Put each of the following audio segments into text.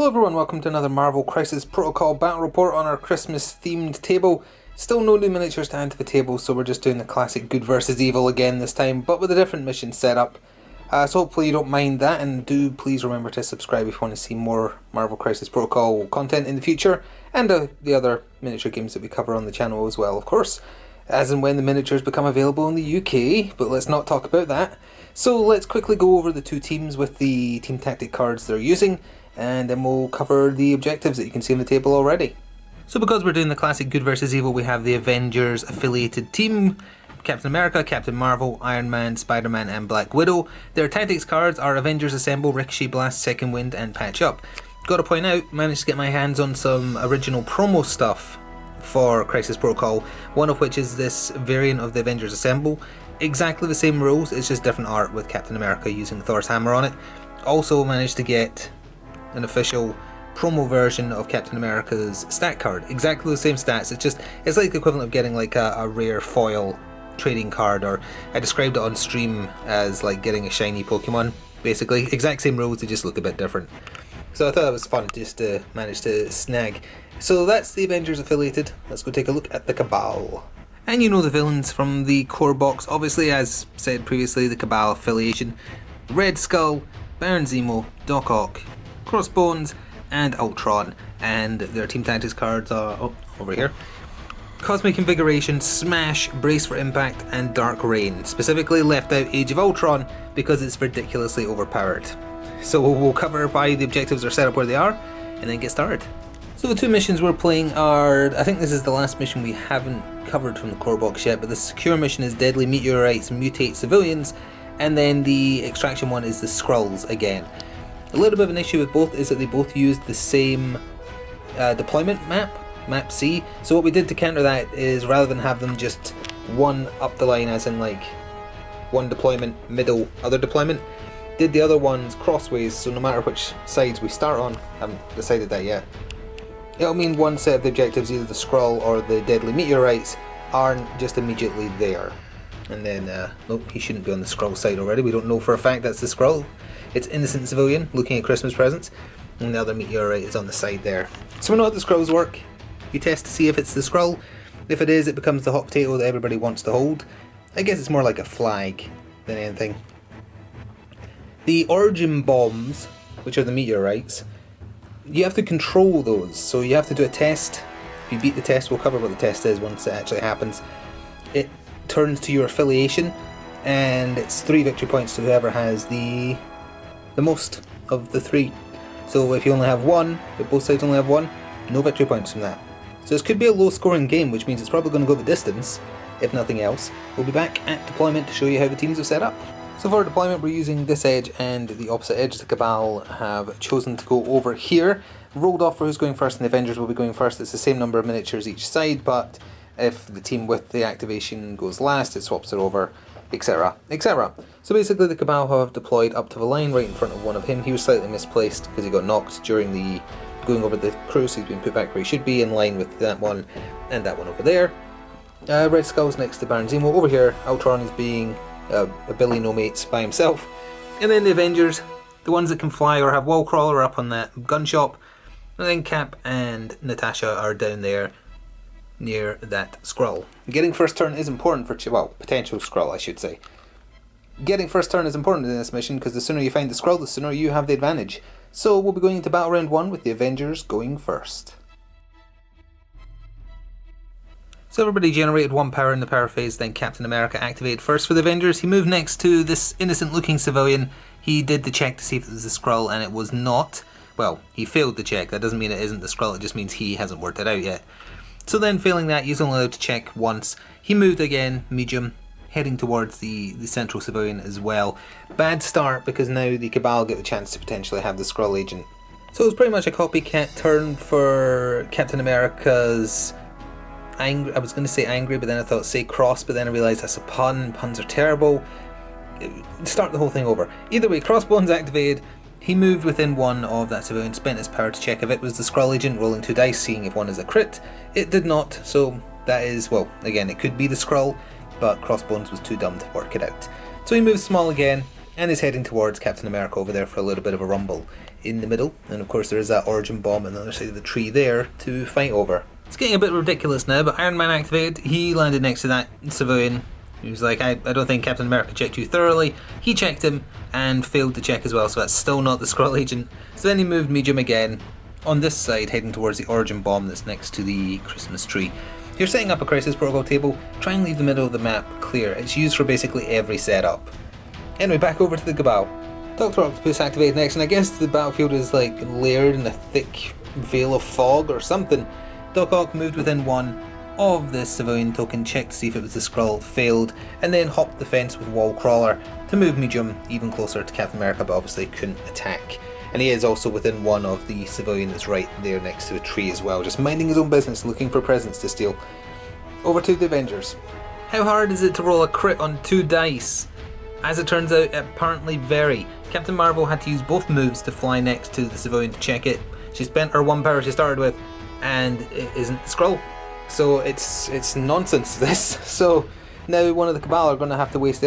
Hello everyone, welcome to another Marvel Crisis Protocol battle report on our Christmas themed table. Still no new miniatures to add to the table, so we're just doing the classic good versus evil again this time, but with a different mission setup. So hopefully you don't mind that, and do please remember to subscribe if you want to see more Marvel Crisis Protocol content in the future, and the other miniature games that we cover on the channel as well, of course, as and when the miniatures become available in the UK, but let's not talk about that. So let's quickly go over the two teams with the team tactic cards they're using, and then we'll cover the objectives that you can see on the table already. So because we're doing the classic good versus evil, we have the Avengers affiliated team: Captain America, Captain Marvel, Iron Man, Spider-Man and Black Widow. Their tactics cards are Avengers Assemble, Ricochet Blast, Second Wind and Patch Up. Gotta point out, managed to get my hands on some original promo stuff for Crisis Protocol, one of which is this variant of the Avengers Assemble. Exactly the same rules, it's just different art with Captain America using Thor's hammer on it. Also managed to get an official promo version of Captain America's stat card. Exactly the same stats, it's like the equivalent of getting like a rare foil trading card, or I described it on stream as like getting a shiny Pokemon, basically. Exact same rules, they just look a bit different. So I thought it was fun just to manage to snag. So that's the Avengers affiliated. Let's go take a look at the Cabal. And you know the villains from the core box, obviously, as said previously, the Cabal affiliation: Red Skull, Baron Zemo, Doc Ock, Crossbones and Ultron, and their team tactics cards are over here: Cosmic Invigoration, Smash, Brace for Impact and Dark Reign. Specifically left out Age of Ultron because it's ridiculously overpowered. So we'll cover why the objectives are set up where they are and then get started. So the two missions we're playing are, I think this is the last mission we haven't covered from the core box yet, but the secure mission is Deadly Meteorites Mutate Civilians, and then the extraction one is the Skrulls again. A little bit of an issue with both is that they both use the same deployment map C. So what we did to counter that is, rather than have them just one up the line, as in like one deployment, middle, other deployment, did the other ones crossways, so no matter which sides we start on, haven't decided that yet, it'll mean one set of the objectives, either the Skrull or the Deadly Meteorites, aren't just immediately there. And then, nope, he shouldn't be on the Skrull side already. We don't know for a fact that's the Skrull. It's innocent civilian looking at Christmas presents, and the other meteorite is on the side there. So we know how the Skrulls work. You test to see if it's the Skrull. If it is, it becomes the hot potato that everybody wants to hold. I guess it's more like a flag than anything. The origin bombs, which are the meteorites, you have to control those, so you have to do a test. If you beat the test, we'll cover what the test is once it actually happens. It turns to your affiliation, and it's 3 victory points to whoever has the most of the 3. So if you only have 1, if both sides only have 1, no victory points from that. So this could be a low scoring game, which means it's probably going to go the distance, if nothing else. We'll be back at deployment to show you how the teams are set up. So for deployment, we're using this edge and the opposite edge. The Cabal have chosen to go over here. Rolled off for who's going first, and the Avengers will be going first. It's the same number of miniatures each side, but if the team with the activation goes last, it swaps it over, etc, etc. So basically the Cabal have deployed up to the line right in front of one of him. He was slightly misplaced because he got knocked during the going over the crew, so he's been put back where he should be, in line with that one and that one over there. Red Skull's next to Baron Zemo. Over here, Ultron is being a Billy No Mates by himself. And then the Avengers, the ones that can fly or have wall crawler, are up on that gun shop. And then Cap and Natasha are down there near that Skrull. Getting first turn is important for, well, potential Skrull I should say. Getting first turn is important in this mission because the sooner you find the Skrull, the sooner you have the advantage. So we'll be going into battle round 1 with the Avengers going first. So everybody generated 1 power in the power phase, then Captain America activated first for the Avengers. He moved next to this innocent looking civilian. He did the check to see if it was the Skrull, and it was not. Well, he failed the check. That doesn't mean it isn't the Skrull, it just means he hasn't worked it out yet. So then, failing that, he's only allowed to check once. He moved again, medium, heading towards the central civilian as well. Bad start, because now the Cabal get the chance to potentially have the Skrull agent. So it was pretty much a copycat turn for Captain America's angry. I was going to say angry, but then I thought say cross, but then I realised that's a pun. Puns are terrible. Start the whole thing over. Either way, Crossbones activated. He moved within 1 of that civilian, spent his power to check if it was the Skrull agent, rolling 2 dice, seeing if one is a crit. It did not, so that is, well, again, it could be the Skrull, but Crossbones was too dumb to work it out. So he moves small again, and is heading towards Captain America over there for a little bit of a rumble in the middle. And of course there is that origin bomb on the other side of the tree there to fight over. It's getting a bit ridiculous now, but Iron Man activated. He landed next to that civilian. He was like, I don't think Captain America checked you thoroughly. He checked him and failed to check as well, so that's still not the Skrull agent. So then he moved medium again on this side, heading towards the origin bomb that's next to the Christmas tree. If you're setting up a Crisis Protocol table, try and leave the middle of the map clear. It's used for basically every setup. Anyway, back over to the Cabal. Dr. Octopus activated next, and I guess the battlefield is like layered in a thick veil of fog or something. Doc Ock moved within one of the civilian token, checked to see if it was the Skrull, failed, and then hopped the fence with Wall Crawler to move medium even closer to Captain America, but obviously couldn't attack. And he is also within one of the civilian that's right there next to a tree as well, just minding his own business, looking for presents to steal. Over to the Avengers. How hard is it to roll a crit on 2 dice? As it turns out, apparently very. Captain Marvel had to use both moves to fly next to the civilian to check it. She spent her 1 power she started with, and it isn't the Skrull. So it's nonsense, this. So now one of the Cabal are going to have to waste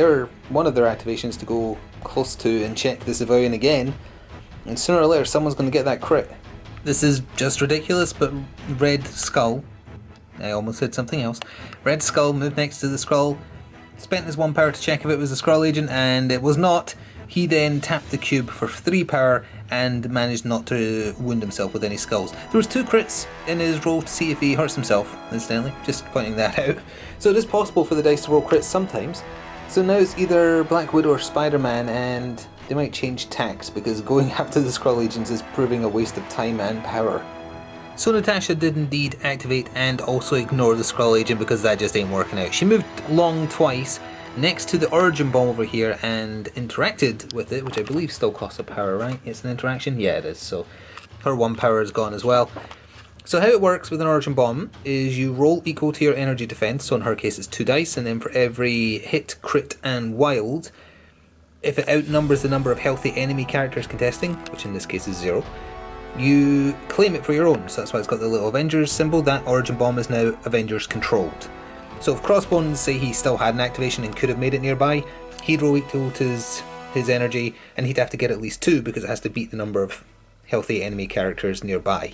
one of their activations to go close to and check the civilian again. And sooner or later someone's going to get that crit. This is just ridiculous, but Red Skull, I almost said something else. Red Skull moved next to the Skrull, spent his 1 power to check if it was a Skrull agent, and it was not. He then tapped the cube for 3 power and managed not to wound himself with any skulls. There was 2 crits in his roll to see if he hurts himself, incidentally, just pointing that out. So it is possible for the dice to roll crits sometimes. So now it's either Black Widow or Spider-Man, and they might change tacks because going after the Skrull agents is proving a waste of time and power. So Natasha did indeed activate and also ignore the Skrull agent because that just ain't working out. She moved long twice next to the origin bomb over here and interacted with it, which I believe still costs a power, right? It's an interaction? Yeah, it is. So her 1 power is gone as well. So how it works with an origin bomb is you roll equal to your energy defense, so in her case it's 2 dice, and then for every hit, crit and wild, if it outnumbers the number of healthy enemy characters contesting, which in this case is 0, you claim it for your own. So that's why it's got the little Avengers symbol. That origin bomb is now Avengers controlled. So if Crossbones, say he still had an activation and could have made it nearby, he'd roll equal to his energy, and he'd have to get at least 2 because it has to beat the number of healthy enemy characters nearby.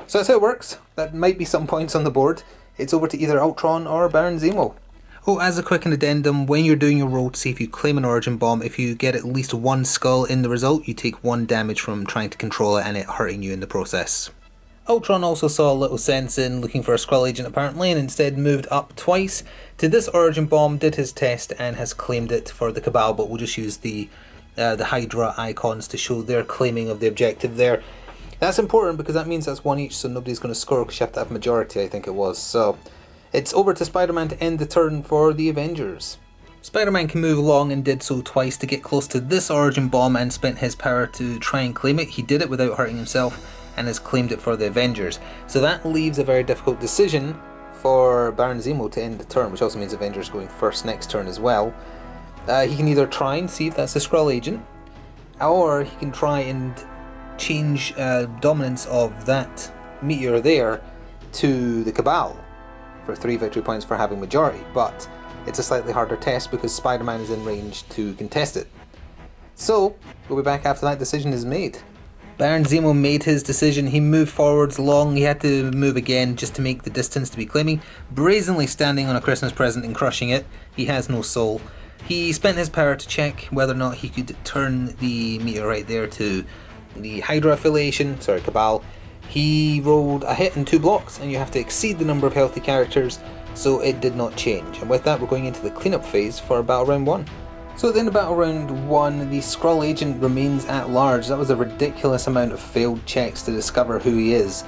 So that's how it works. That might be some points on the board. It's over to either Ultron or Baron Zemo. Oh, as a quick addendum, when you're doing your roll to see if you claim an origin bomb, if you get at least 1 skull in the result, you take 1 damage from trying to control it and it hurting you in the process. Ultron also saw a little sense in looking for a Skrull agent apparently, and instead moved up twice to this origin bomb, did his test and has claimed it for the Cabal, but we'll just use the Hydra icons to show their claiming of the objective there. That's important because that means that's 1 each, so nobody's going to score because you have to have majority, I think it was. So it's over to Spider-Man to end the turn for the Avengers. Spider-Man can move along and did so twice to get close to this origin bomb and spent his power to try and claim it. He did it without hurting himself and has claimed it for the Avengers. So that leaves a very difficult decision for Baron Zemo to end the turn, which also means Avengers going first next turn as well. He can either try and see if that's a Skrull agent, or he can try and change dominance of that meteor there to the Cabal for 3 victory points for having majority, but it's a slightly harder test because Spider-Man is in range to contest it. So we'll be back after that decision is made. Baron Zemo made his decision. He moved forwards long. He had to move again just to make the distance to be claiming, brazenly standing on a Christmas present and crushing it. He has no soul. He spent his power to check whether or not he could turn the meteor right there to the Hydra affiliation, Cabal. He rolled a hit and 2 blocks, and you have to exceed the number of healthy characters, so it did not change. And with that, we're going into the cleanup phase for Battle Round 1. So at the end of Battle Round 1, the Skrull agent remains at large. That was a ridiculous amount of failed checks to discover who he is.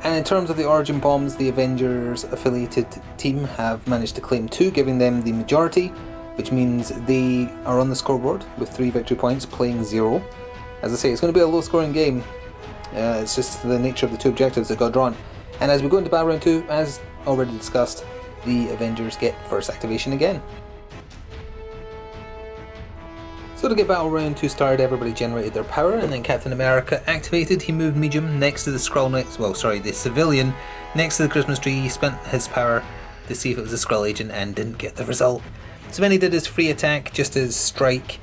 And in terms of the origin bombs, the Avengers affiliated team have managed to claim 2, giving them the majority, which means they are on the scoreboard with 3 victory points, playing 0. As I say, it's going to be a low scoring game. It's just the nature of the 2 objectives that got drawn. And as we go into Battle Round 2, as already discussed, the Avengers get first activation again. So to get Battle Round 2 started, everybody generated their power, and then Captain America activated. He moved medium next to the the civilian next to the Christmas tree. He spent his power to see if it was a Skrull agent and didn't get the result. So then he did his free attack, just his strike,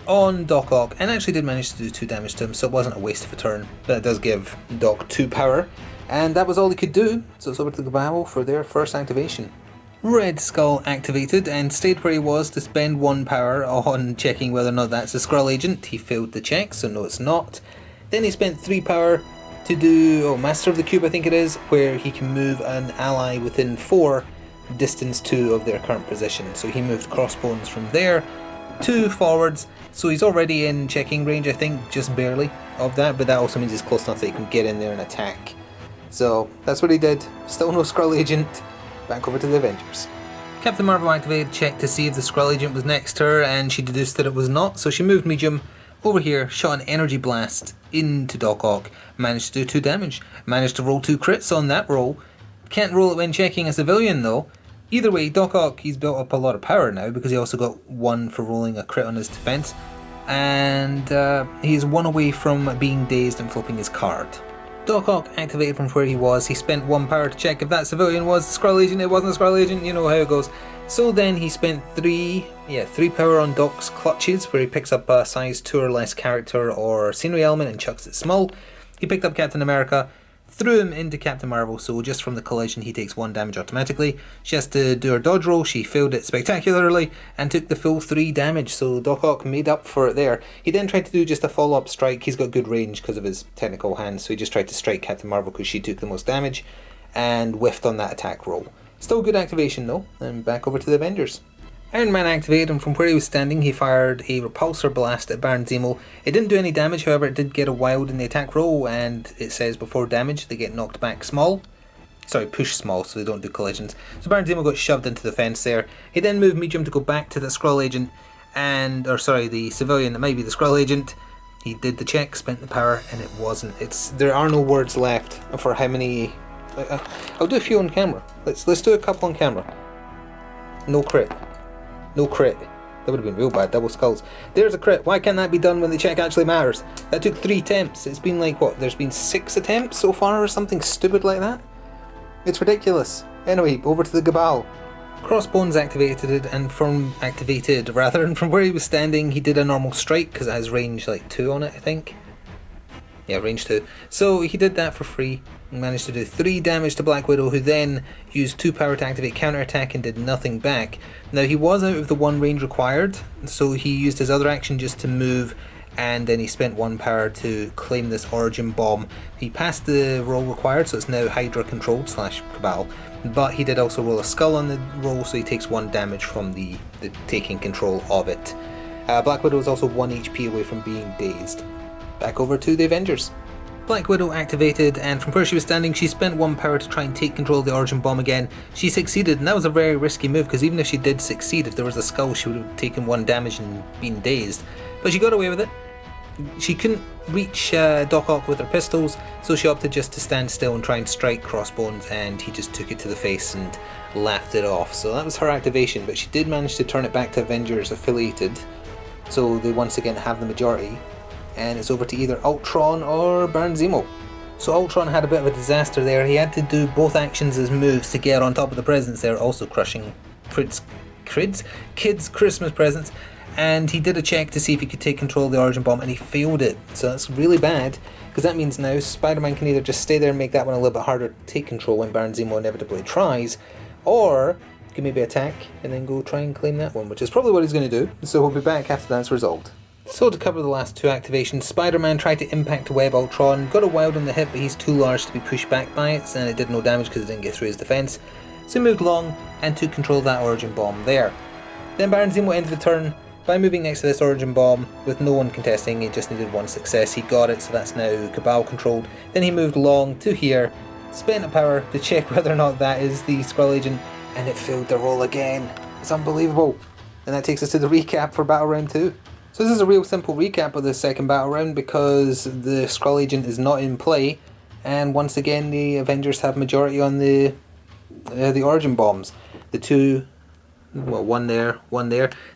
on Doc Ock, and actually did manage to do 2 damage to him, so it wasn't a waste of a turn, but it does give Doc 2 power, and that was all he could do, so it's over to the Cabal for their first activation. Red Skull activated and stayed where he was to spend 1 power on checking whether or not that's a Skrull agent. He failed the check, so no, it's not. Then he spent 3 power to do Master of the Cube, I think it is, where he can move an ally within 4 distance 2 of their current position. So he moved Crossbones from there 2 forwards, so he's already in checking range, I think, just barely of that, but that also means he's close enough that he can get in there and attack. So that's what he did. Still no Skrull agent. Back over to the Avengers. Captain Marvel activated, checked to see if the Skrull agent was next to her, and she deduced that it was not, so she moved medium over here, shot an energy blast into Doc Ock, managed to do 2 damage, managed to roll 2 crits on that roll. Can't roll it when checking a civilian though. Either way, Doc Ock, he's built up a lot of power now because he also got 1 for rolling a crit on his defense, and he is 1 away from being dazed and flipping his card. Doc Ock activated from where he was. He spent 1 power to check if that civilian was the Skrull agent. It wasn't a Skrull agent, you know how it goes. So then he spent 3 power on Doc's clutches, where he picks up a size 2 or less character or scenery element and chucks it small. He picked up Captain America, threw him into Captain Marvel, so just from the collision he takes 1 damage automatically. She has to do her dodge roll, she failed it spectacularly and took the full 3 damage, so Doc Ock made up for it there. He then tried to do just a follow-up strike. He's got good range because of his technical hands, so he just tried to strike Captain Marvel because she took the most damage and whiffed on that attack roll. Still good activation though, and back over to the Avengers. Iron Man activated, and from where he was standing he fired a repulsor blast at Baron Zemo. It didn't do any damage, however it did get a wild in the attack roll, and it says before damage they get knocked back small. Sorry, push small, so they don't do collisions. So Baron Zemo got shoved into the fence there. He then moved medium to go back to the Skrull agent, the civilian that might be the Skrull agent. He did the check, spent the power, and it wasn't. There are no words left for how many. I'll do a few on camera. Let's do a couple on camera. No crit. No crit. That would have been real bad. Double skulls. There's a crit. Why can't that be done when the check actually matters? That took 3 attempts. It's been like, what? There's been 6 attempts so far or something stupid like that? It's ridiculous. Anyway, over to the Cabal. Crossbones activated, and from where he was standing he did a normal strike because it has range like 2 on it, I think. Yeah, range 2. So he did that for free and managed to do 3 damage to Black Widow, who then used 2 power to activate counterattack and did nothing back. Now he was out of the 1 range required, so he used his other action just to move, and then he spent 1 power to claim this origin bomb. He passed the roll required, so it's now Hydra controlled / Cabal, but he did also roll a skull on the roll, so he takes 1 damage from the taking control of it. Black Widow is also 1 HP away from being dazed. Back over to the Avengers. Black Widow activated, and from where she was standing she spent 1 power to try and take control of the origin bomb again. She succeeded, and that was a very risky move because even if she did succeed, if there was a skull she would have taken 1 damage and been dazed. But she got away with it. She couldn't reach Doc Ock with her pistols, so she opted just to stand still and try and strike Crossbones, and he just took it to the face and laughed it off. So that was her activation, but she did manage to turn it back to Avengers affiliated, so they once again have the majority. And it's over to either Ultron or Baron Zemo. So Ultron had a bit of a disaster there. He had to do both actions as moves to get on top of the presents there, also crushing kids' Christmas presents. And he did a check to see if he could take control of the origin bomb, and he failed it. So that's really bad, because that means now Spider-Man can either just stay there and make that one a little bit harder to take control when Baron Zemo inevitably tries, or he can maybe attack and then go try and claim that one, which is probably what he's going to do. So we'll be back after that's resolved. So to cover the last 2 activations, Spider-Man tried to impact Web Ultron, got a wild on the hip, but he's too large to be pushed back by it, and it did no damage because it didn't get through his defense. So he moved long and took control of that origin bomb there. Then Baron Zemo ended the turn by moving next to this origin bomb with no one contesting. He just needed 1 success. He got it, so that's now Cabal controlled. Then he moved long to here, spent a power to check whether or not that is the Skrull agent, and it failed the roll again. It's unbelievable. And that takes us to the recap for Battle Round 2. So this is a real simple recap of the second battle round because the Skrull agent is not in play, and once again the Avengers have majority on the origin bombs. The 2, well, one there.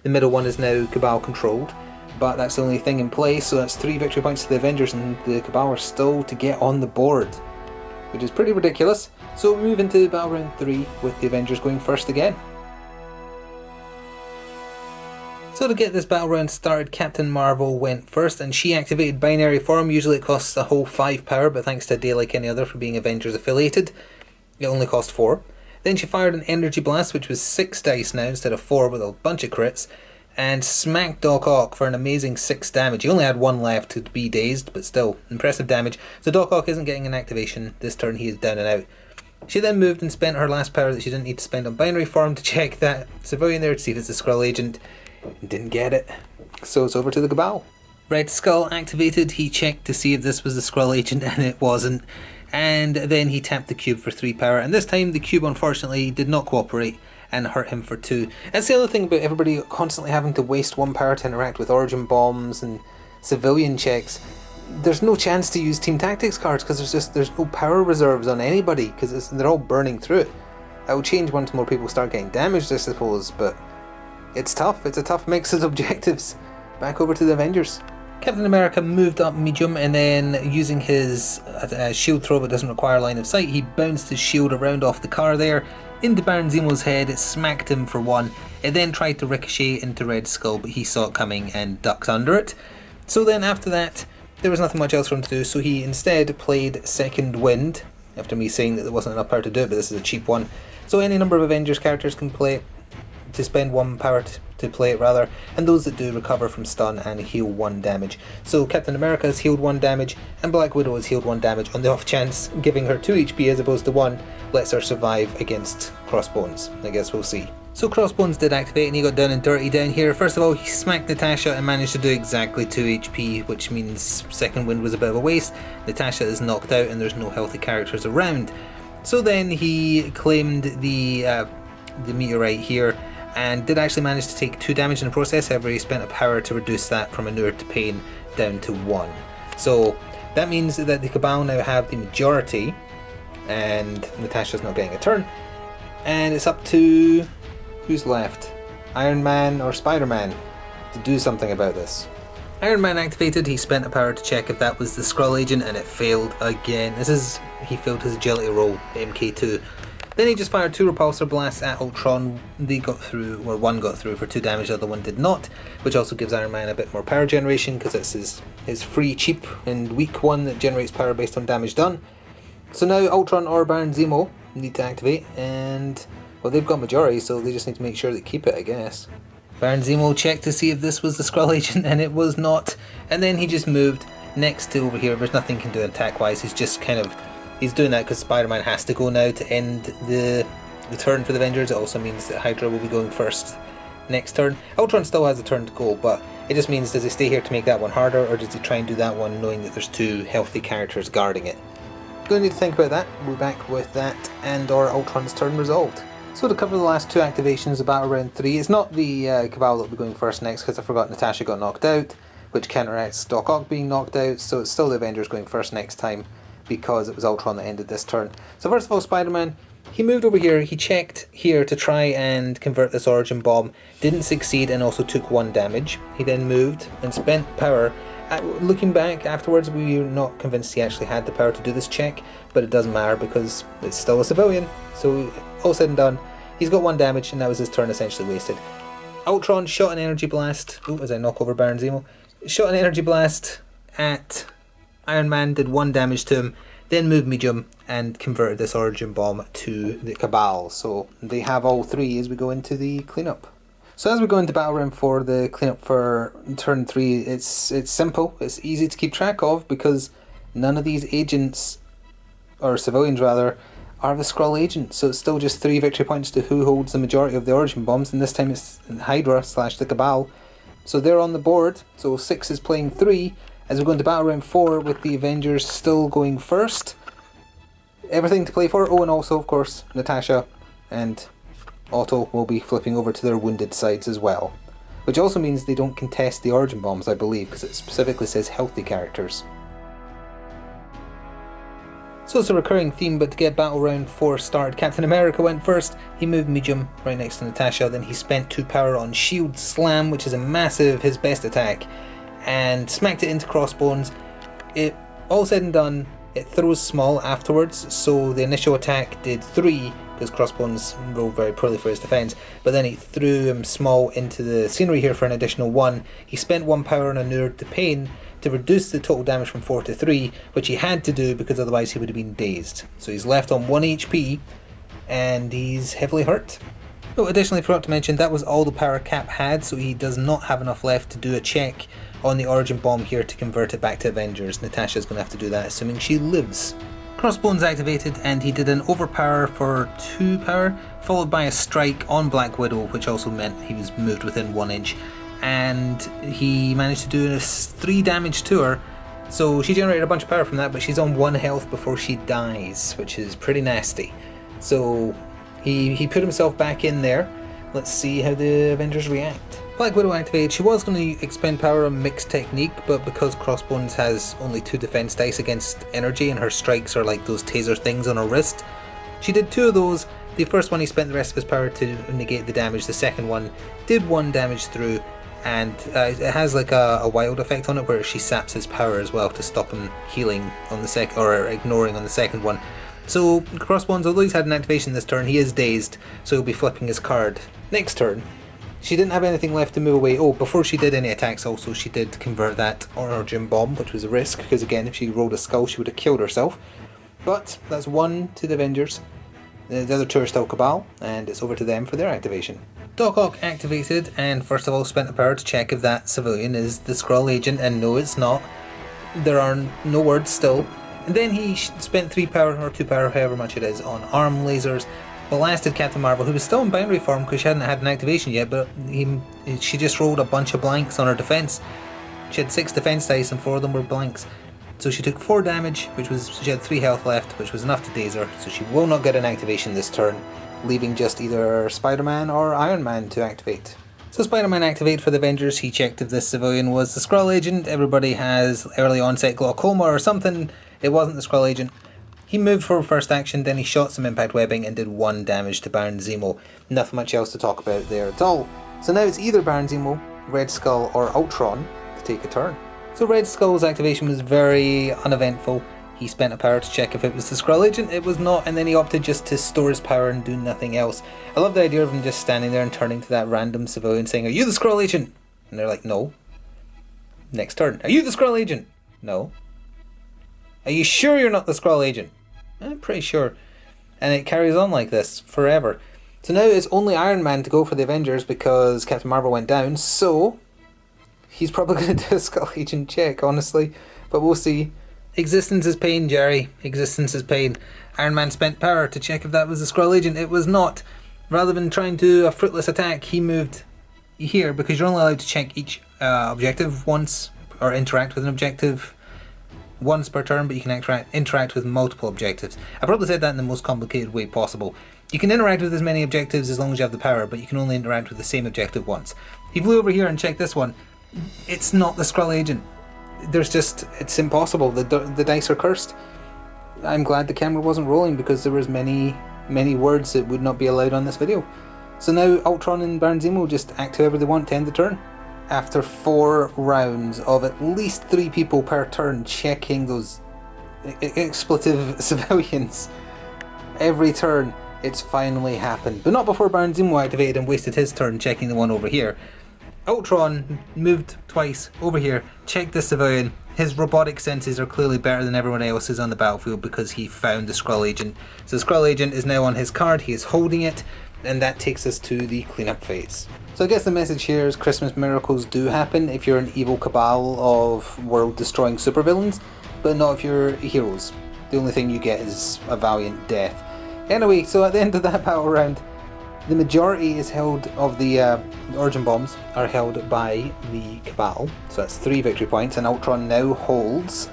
The middle one is now Cabal controlled, but that's the only thing in play, so that's 3 victory points to the Avengers, and the Cabal are still to get on the board, which is pretty ridiculous. So we move into battle round 3 with the Avengers going first again. So to get this battle round started, Captain Marvel went first and she activated binary form. Usually it costs a whole 5 power, but thanks to a day like any other for being Avengers affiliated, it only cost 4. Then she fired an energy blast, which was 6 dice now instead of 4 with a bunch of crits, and smacked Doc Ock for an amazing 6 damage. He only had 1 left to be dazed, but still, impressive damage. So Doc Ock isn't getting an activation this turn, he is down and out. She then moved and spent her last power that she didn't need to spend on binary form to check that civilian there to see if it's a Skrull agent. Didn't get it. So it's over to the Cabal. Red Skull activated, he checked to see if this was the Skrull agent and it wasn't. And then he tapped the cube for 3 power, and this time the cube unfortunately did not cooperate and hurt him for 2. That's the other thing about everybody constantly having to waste 1 power to interact with origin bombs and civilian checks. There's no chance to use Team Tactics cards because there's no power reserves on anybody because they're all burning through it. That will change once more people start getting damaged, I suppose, but it's tough. It's a tough mix of objectives. Back over to the Avengers. Captain America moved up medium and then using his shield throw that doesn't require line of sight, he bounced his shield around off the car there into Baron Zemo's head. It smacked him for 1. It then tried to ricochet into Red Skull, but he saw it coming and ducked under it. So then after that, there was nothing much else for him to do, so he instead played Second Wind, after me saying that there wasn't enough power to do it, but this is a cheap one. So any number of Avengers characters can play it, to spend 1 power to play it rather, and those that do recover from stun and heal 1 damage. So Captain America has healed 1 damage, and Black Widow has healed 1 damage on the off chance giving her 2 HP as opposed to 1 lets her survive against Crossbones. I guess we'll see. So Crossbones did activate and he got down and dirty down here. First of all, he smacked Natasha and managed to do exactly 2 HP, which means Second Wind was a bit of a waste. Natasha is knocked out and there's no healthy characters around. So then he claimed the meteorite here, and did actually manage to take 2 damage in the process. However, he spent a power to reduce that from Inure to Pain down to 1. So that means that the Cabal now have the majority, and Natasha's not getting a turn. And it's up to who's left? Iron Man or Spider-Man to do something about this. Iron Man activated, he spent a power to check if that was the Skrull agent, and it failed again. He failed his agility roll, MK2. Then he just fired 2 repulsor blasts at Ultron. They got through, or 1 got through for 2 damage, the other one did not, which also gives Iron Man a bit more power generation because it's his free, cheap and weak one that generates power based on damage done. So now Ultron or Baron Zemo need to activate, and well, they've got majority, so they just need to make sure they keep it, I guess. Baron Zemo checked to see if this was the Skrull agent, and it was not. And then he just moved next to over here. There's nothing he can do attack wise. He's doing that because Spider-Man has to go now to end the turn for the Avengers. It also means that Hydra will be going first next turn. Ultron still has a turn to go, but it just means, does he stay here to make that one harder, or does he try and do that one knowing that there's 2 healthy characters guarding it? Going to need to think about that. We'll be back with that and or Ultron's turn resolved. So to cover the last 2 activations, the battle round 3, it's not the Cabal that will be going first next because I forgot Natasha got knocked out, which counteracts Doc Ock being knocked out, so it's still the Avengers going first next time, because it was Ultron that ended this turn. So first of all, Spider-Man, he moved over here, he checked here to try and convert this origin bomb, didn't succeed and also took 1 damage. He then moved and spent power. Looking back afterwards, we were not convinced he actually had the power to do this check, but it doesn't matter because it's still a civilian. So all said and done, he's got 1 damage and that was his turn essentially wasted. Ultron shot an energy blast, as I knock over Baron Zemo, shot an energy blast at Iron Man, did 1 damage to him, then moved medium and converted this origin bomb to the Cabal. So they have all 3 as we go into the cleanup. So as we go into battle round 4, the cleanup for turn 3, it's simple, it's easy to keep track of because none of these agents, or civilians rather, are the Skrull agent. So it's still just 3 victory points to who holds the majority of the origin bombs, and this time it's Hydra / the Cabal. So they're on the board, so 6 is playing 3, as we go into battle round 4 with the Avengers still going first. Everything to play for. Oh, and also, of course, Natasha and Otto will be flipping over to their wounded sides as well. Which also means they don't contest the origin bombs, I believe, because it specifically says healthy characters. So it's a recurring theme, but to get battle round 4 started, Captain America went first. He moved medium right next to Natasha, then he spent 2 power on Shield Slam, which is a massive, his best attack, and smacked it into Crossbones. It, all said and done, it throws small afterwards, so the initial attack did 3, because Crossbones rolled very poorly for his defence, but then he threw him small into the scenery here for an additional 1. He spent 1 power on Inured to Pain to reduce the total damage from 4 to 3, which he had to do because otherwise he would have been dazed. So he's left on 1 HP, and he's heavily hurt. Oh, additionally, forgot to mention, that was all the power Cap had, so he does not have enough left to do a check on the Origin Bomb here to convert it back to Avengers. Natasha's going to have to do that, assuming she lives. Crossbones activated, and he did an overpower for 2 power, followed by a strike on Black Widow, which also meant he was moved within 1 inch. And he managed to do 3 damage to her, so she generated a bunch of power from that, but she's on 1 health before she dies, which is pretty nasty. So he put himself back in there. Let's see how the Avengers react. Black Widow activated. She was going to expend power on Mixed Technique, but because Crossbones has only 2 defense dice against energy and her strikes are like those taser things on her wrist, she did 2 of those. The first one he spent the rest of his power to negate the damage, the second one did 1 damage through, and it has like a wild effect on it where she saps his power as well to stop him healing on the second, or ignoring on the second one. So Crossbones, although he's had an activation this turn, he is dazed, so he'll be flipping his card next turn. She didn't have anything left to move away. Oh, before she did any attacks also, she did convert that Origin Bomb, which was a risk, because again, if she rolled a skull, she would have killed herself. But that's 1 to the Avengers. The other 2 are still Cabal, and it's over to them for their activation. Doc Ock activated, and first of all spent a power to check if that civilian is the Skrull agent, and no, it's not. There are no words still. And then he spent 3 power, or 2 power, however much it is, on arm lasers, blasted Captain Marvel, who was still in boundary form because she hadn't had an activation yet, but she just rolled a bunch of blanks on her defense. She had 6 defense dice and 4 of them were blanks. So she took 4 damage, she had 3 health left, which was enough to daze her, so she will not get an activation this turn, leaving just either Spider-Man or Iron Man to activate. So Spider-Man activated for the Avengers. He checked if this civilian was the Skrull agent. Everybody has early onset glaucoma or something. It wasn't the Skrull agent. He moved for first action, then he shot some impact webbing and did 1 damage to Baron Zemo. Nothing much else to talk about there at all. So now it's either Baron Zemo, Red Skull or Ultron to take a turn. So Red Skull's activation was very uneventful. He spent a power to check if it was the Skrull agent. It was not, and then he opted just to store his power and do nothing else. I love the idea of him just standing there and turning to that random civilian saying, "Are you the Skrull agent?" And they're like, "No." Next turn, "Are you the Skrull agent?" "No." "Are you sure you're not the Skrull agent?" "I'm pretty sure." And it carries on like this forever. So now it's only Iron Man to go for the Avengers because Captain Marvel went down, so he's probably going to do a Skrull agent check, honestly, but we'll see. Existence is pain, Jerry. Existence is pain. Iron Man spent power to check if that was the Skrull agent. It was not. Rather than trying to do a fruitless attack, he moved here because you're only allowed to check each objective once, or interact with an objective once per turn, but you can interact with multiple objectives. I probably said that in the most complicated way possible. You can interact with as many objectives as long as you have the power, but you can only interact with the same objective once. He flew over here and checked this one. It's not the Skrull agent. It's impossible. The dice are cursed. I'm glad the camera wasn't rolling because there was many words that would not be allowed on this video. So now Ultron and Baron Zemo just act however they want to end the turn. After 4 rounds of at least 3 people per turn checking those expletive civilians every turn, it's finally happened. But not before Baron Zemo activated and wasted his turn checking the one over here. Ultron moved twice over here, checked the civilian. His robotic senses are clearly better than everyone else's on the battlefield because he found the Skrull agent. So the Skrull agent is now on his card, he is holding it, and that takes us to the cleanup phase. So I guess the message here is Christmas miracles do happen if you're an evil cabal of world-destroying supervillains, but not if you're heroes. The only thing you get is a valiant death. Anyway, so at the end of that battle round, the majority is held of the Origin Bombs are held by the Cabal, so that's 3 victory points, and Ultron now holds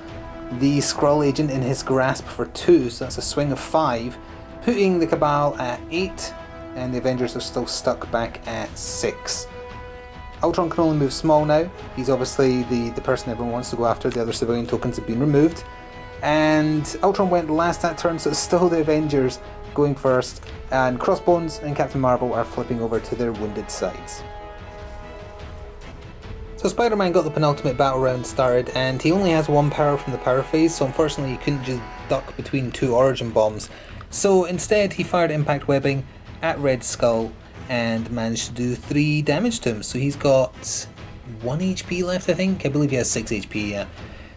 the Skrull agent in his grasp for 2, so that's a swing of 5, putting the Cabal at 8, and the Avengers are still stuck back at 6. Ultron can only move small now. He's obviously the person everyone wants to go after. The other civilian tokens have been removed, and Ultron went last that turn, so it's still the Avengers going first, and Crossbones and Captain Marvel are flipping over to their wounded sides. So Spider-Man got the penultimate battle round started, and he only has 1 power from the power phase, so unfortunately he couldn't just duck between 2 Origin Bombs. So instead he fired impact webbing at Red Skull and managed to do 3 damage to him. So he's got 1 HP left, I think. I believe he has 6 HP, yeah.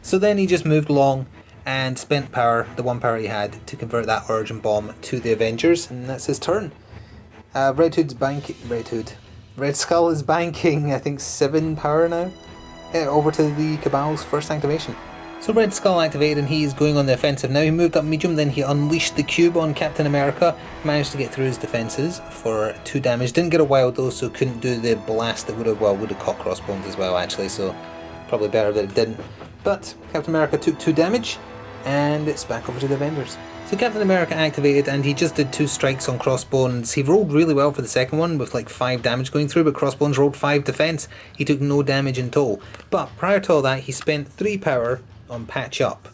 So then he just moved along and spent power, the 1 power he had, to convert that Origin Bomb to the Avengers, and that's his turn. Red Skull is banking, I think, 7 power now, over to the Cabal's first activation. So Red Skull activated and he's going on the offensive now. He moved up medium, then he unleashed the cube on Captain America, managed to get through his defences for 2 damage. Didn't get a wild though, so couldn't do the blast that would have caught Crossbones as well actually, so probably better that it didn't. But Captain America took 2 damage, and it's back over to the Avengers. So Captain America activated and he just did 2 strikes on Crossbones. He rolled really well for the second one with like 5 damage going through, but Crossbones rolled 5 defense. He took no damage in total. But prior to all that, he spent 3 power on Patch Up.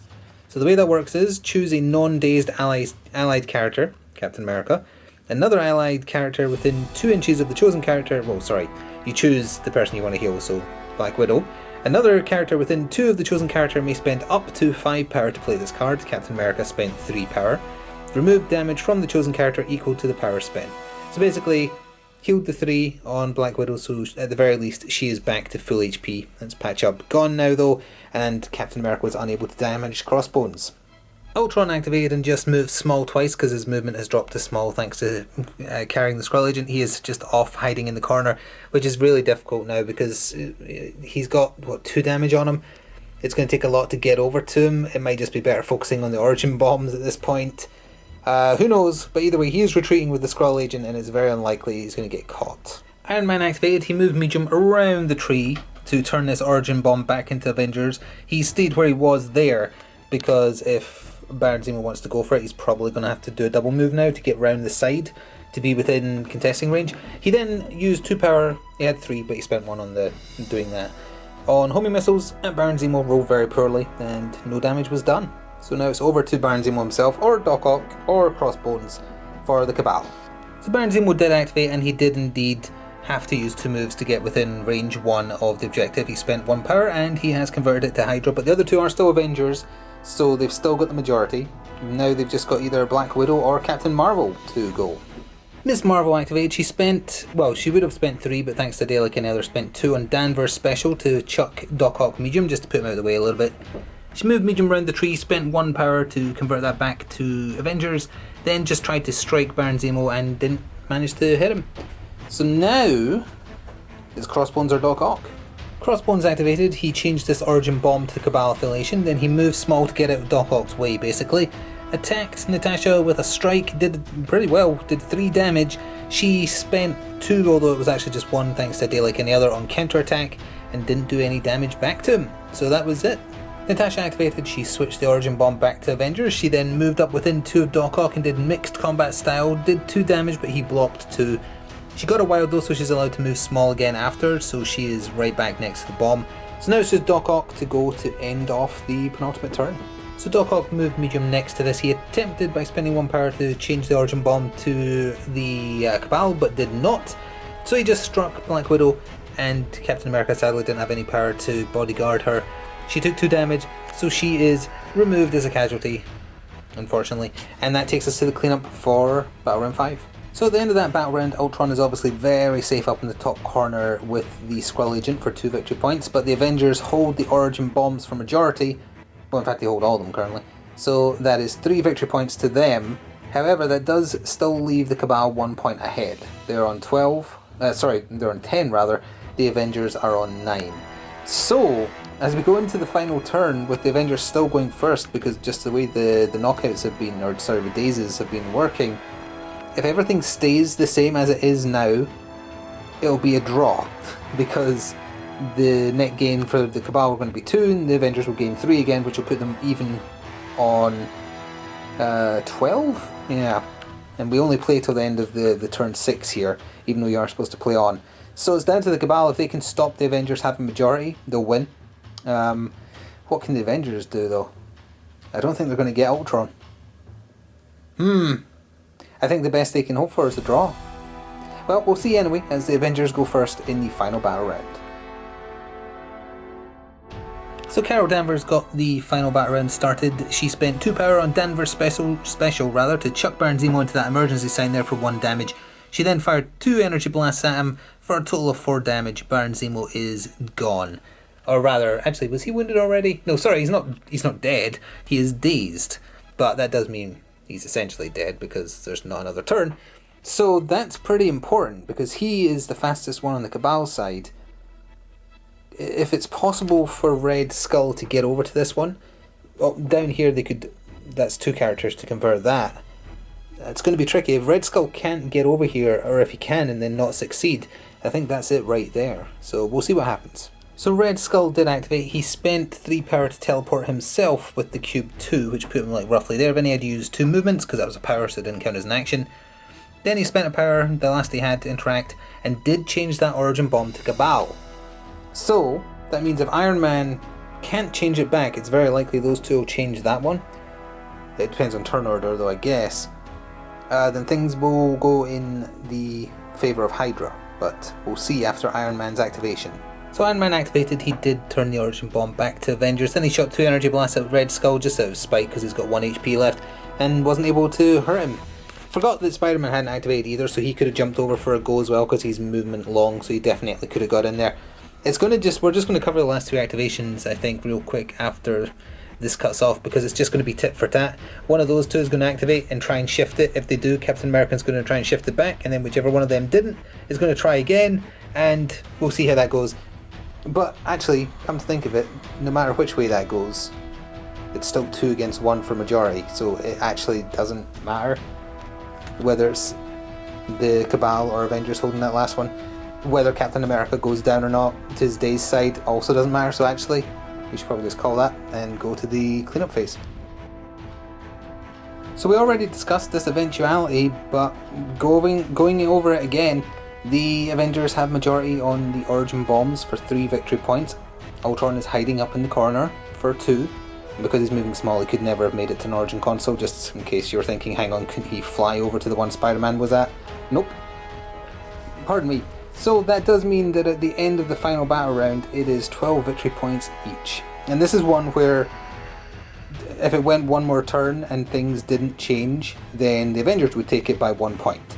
So the way that works is choose a non-dazed allied character, Captain America, another allied character within 2 inches of the chosen character. Well, sorry, you choose the person you want to heal, so Black Widow. Another character within 2 of the chosen character may spend up to 5 power to play this card. Captain America spent 3 power. Remove damage from the chosen character equal to the power spent. So basically, healed the 3 on Black Widow, so at the very least she is back to full HP. That's Patch Up gone now though, and Captain America was unable to damage Crossbones. Ultron activated and just moved small twice because his movement has dropped to small thanks to carrying the Skrull Agent. He is just off hiding in the corner, which is really difficult now because he's got, 2 damage on him. It's going to take a lot to get over to him. It might just be better focusing on the Origin Bombs at this point. Who knows, but either way he is retreating with the Skrull Agent and it's very unlikely he's going to get caught. Iron Man activated, he moved medium around the tree to turn this Origin Bomb back into Avengers. He stayed where he was there because if Baron Zemo wants to go for it, he's probably going to have to do a double move now to get round the side to be within contesting range. He then used 2 power, he had 3 but he spent 1 on doing that. On homing missiles, Baron Zemo rolled very poorly and no damage was done. So now it's over to Baron Zemo himself, or Doc Ock, or Crossbones for the Cabal. So Baron Zemo did activate and he did indeed have to use 2 moves to get within range 1 of the objective. He spent 1 power and he has converted it to Hydra, but the other 2 are still Avengers, so they've still got the majority. Now they've just got either Black Widow or Captain Marvel to go. Ms. Marvel activated, she would have spent 3, but thanks to Dalek and Heather spent 2 on Danvers Special to chuck Doc Ock medium, just to put him out of the way a little bit. She moved medium around the tree, spent 1 power to convert that back to Avengers, then just tried to strike Baron Zemo and didn't manage to hit him. So now, it's Crossbones or Doc Ock. Crossbones activated, he changed this Origin Bomb to Cabal affiliation, then he moved small to get out of Doc Ock's way basically. Attacked Natasha with a strike, did pretty well, did 3 damage. She spent 2, although it was actually just 1 thanks to Dalek and the other on counterattack, and didn't do any damage back to him. So that was it. Natasha activated, she switched the Origin Bomb back to Avengers. She then moved up within 2 of Doc Ock and did mixed combat style, did 2 damage but he blocked 2. She got a wild though, so she's allowed to move small again after, so she is right back next to the bomb. So now it's just Doc Ock to go to end off the penultimate turn. So Doc Ock moved medium next to this. He attempted by spending 1 power to change the Origin Bomb to the Cabal, but did not. So he just struck Black Widow, and Captain America sadly didn't have any power to bodyguard her. She took 2 damage, so she is removed as a casualty, unfortunately. And that takes us to the cleanup for Battle Round 5. So at the end of that battle round, Ultron is obviously very safe up in the top corner with the Skrull Agent for 2 victory points, but the Avengers hold the Origin Bombs for majority. Well, in fact, they hold all of them currently. So that is 3 victory points to them. However, that does still leave the Cabal 1 point ahead. They're on 10 rather. The Avengers are on 9. So, as we go into the final turn, with the Avengers still going first, because just the way the knockouts have been, the dazes have been working, if everything stays the same as it is now, it'll be a draw, because the net gain for the Cabal are going to be 2, and the Avengers will gain 3 again, which will put them even on 12? Yeah. And we only play till the end of the turn 6 here, even though you are supposed to play on. So it's down to the Cabal. If they can stop the Avengers having majority, they'll win. What can the Avengers do, though? I don't think they're going to get Ultron. I think the best they can hope for is a draw. Well, we'll see anyway, as the Avengers go first in the final battle round. So Carol Danvers got the final battle round started. She spent 2 power on Danvers special to chuck Baron Zemo into that emergency sign there for 1 damage. She then fired 2 energy blasts at him for a total of 4 damage. Baron Zemo is gone. Or rather, actually, was he wounded already? No, sorry, he's not dead. He is dazed. But that does mean he's essentially dead because there's not another turn. So that's pretty important because he is the fastest one on the Cabal side. If it's possible for Red Skull to get over to this one, well, down here they could, that's 2 characters to convert that. It's going to be tricky. If Red Skull can't get over here, or if he can and then not succeed, I think that's it right there. So we'll see what happens. So Red Skull did activate. He spent 3 power to teleport himself with the cube 2, which put him like roughly there. Then he had to use 2 movements because that was a power, so it didn't count as an action. Then he spent a power, the last he had, to interact, and did change that Origin Bomb to Cabal. So that means if Iron Man can't change it back, it's very likely those 2 will change that one. It depends on turn order though, I guess. Then things will go in the favour of Hydra, but we'll see after Iron Man's activation. So Iron Man activated, he did turn the Origin Bomb back to Avengers, then he shot 2 energy blasts at Red Skull just out of spite because he's got 1 HP left and wasn't able to hurt him. Forgot that Spider-Man hadn't activated either, so he could have jumped over for a go as well because he's movement long, so he definitely could have got in there. We're just going to cover the last 2 activations, I think, real quick after this cuts off because it's just going to be tit for tat. One of those 2 is going to activate and try and shift it. If they do, Captain America's going to try and shift it back, and then whichever one of them didn't is going to try again, and we'll see how that goes. But actually, come to think of it, no matter which way that goes, it's still 2 against 1 for majority, so it actually doesn't matter whether it's the Cabal or Avengers holding that last one. Whether Captain America goes down or not to his Day's side also doesn't matter, so actually we should probably just call that and go to the cleanup phase. So we already discussed this eventuality, but going over it again, the Avengers have majority on the Origin Bombs for 3 victory points. Ultron is hiding up in the corner for 2. Because he's moving small, he could never have made it to an Origin console, just in case you're thinking, hang on, could he fly over to the one Spider-Man was at? Nope. Pardon me. So that does mean that at the end of the final battle round, it is 12 victory points each. And this is one where, if it went one more turn and things didn't change, then the Avengers would take it by 1 point.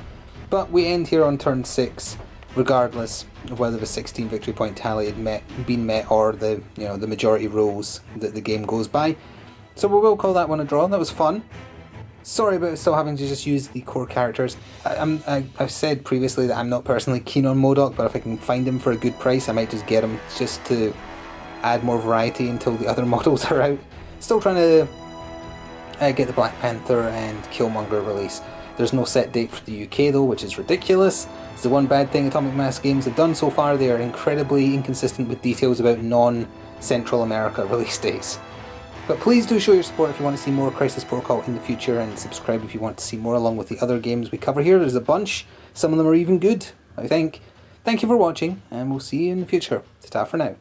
But we end here on turn 6, regardless of whether the 16 victory point tally had been met or the majority rules that the game goes by. So we will call that one a draw. That was fun. Sorry about still having to just use the core characters. I've said previously that I'm not personally keen on MODOK, but if I can find him for a good price, I might just get him just to add more variety until the other models are out. Still trying to get the Black Panther and Killmonger release. There's no set date for the UK though, which is ridiculous. It's the one bad thing Atomic Mass games have done so far. They are incredibly inconsistent with details about non-Central America release dates. But please do show your support if you want to see more Crisis Protocol in the future, and subscribe if you want to see more along with the other games we cover here. There's a bunch. Some of them are even good, I think. Thank you for watching, and we'll see you in the future. Ta-ta for now.